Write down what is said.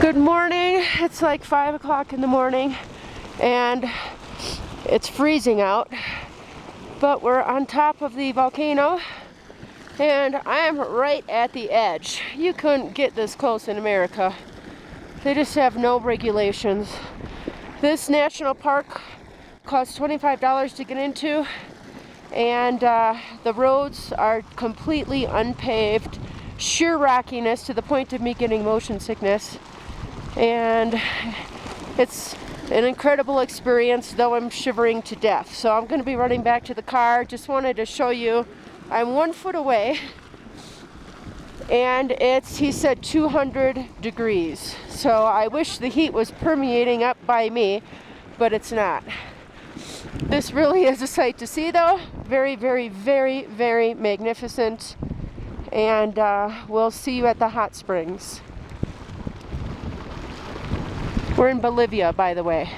Good morning. It's like 5 o'clock in the morning and it's freezing out, but we're on top of the volcano and I am right at the edge. You couldn't get this close in America. They just have no regulations. This national park costs $25 to get into, and the roads are completely unpaved, sheer rockiness to the point of me getting motion sickness. And it's an incredible experience, though I'm shivering to death. So I'm going to be running back to the car. Just wanted to show you I'm 1 foot away, and it's, he said, 200 degrees. So I wish the heat was permeating up by me, but it's not. This really is a sight to see, though. Very, very, very, very magnificent. And we'll see you at the hot springs. We're in Bolivia, by the way.